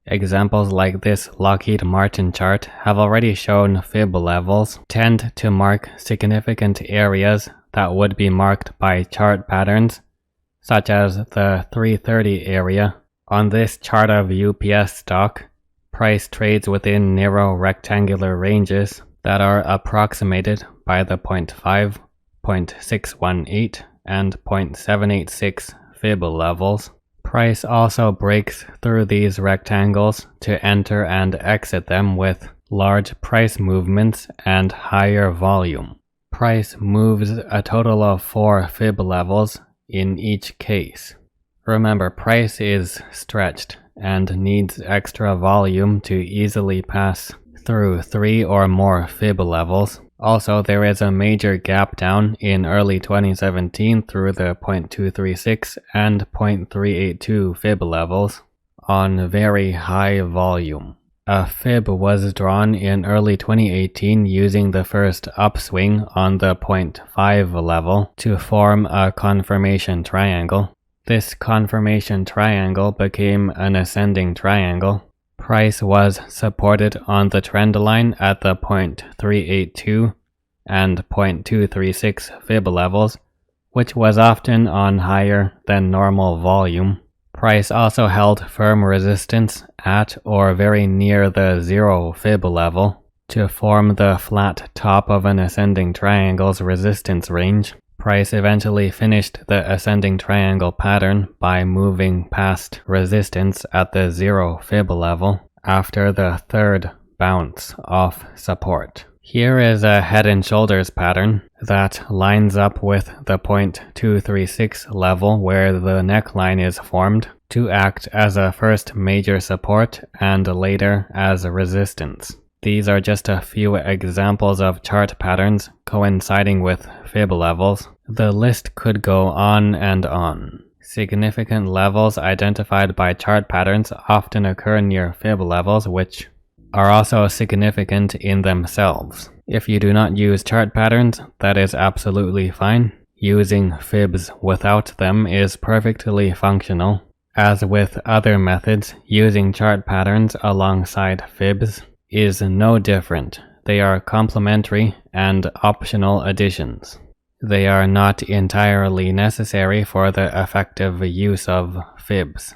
Examples like this Lockheed Martin chart have already shown fib levels tend to mark significant areas that would be marked by chart patterns, such as the 330 area. On this chart of UPS stock, price trades within narrow rectangular ranges that are approximated by the 0.5, 0.618, and 0.786 fib levels. Price also breaks through these rectangles to enter and exit them with large price movements and higher volume. Price moves a total of 4 fib levels in each case. Remember, price is stretched and needs extra volume to easily pass through 3 or more fib levels. Also, there is a major gap down in early 2017 through the 0.236 and 0.382 fib levels on very high volume. A fib was drawn in early 2018 using the first upswing on the 0.5 level to form a confirmation triangle. This confirmation triangle became an ascending triangle. Price was supported on the trend line at the 0.382 and 0.236 fib levels, which was often on higher than normal volume. Price also held firm resistance at or very near the 0 fib level to form the flat top of an ascending triangle's resistance range. Price eventually finished the ascending triangle pattern by moving past resistance at the 0 fib level after the third bounce off support. Here is a head and shoulders pattern that lines up with the 0.236 level where the neckline is formed to act as a first major support and later as resistance. These are just a few examples of chart patterns coinciding with fib levels. The list could go on and on. Significant levels identified by chart patterns often occur near fib levels, which are also significant in themselves. If you do not use chart patterns, that is absolutely fine. Using fibs without them is perfectly functional. As with other methods, using chart patterns alongside fibs is no different. They are complementary and optional additions. They are not entirely necessary for the effective use of fibs.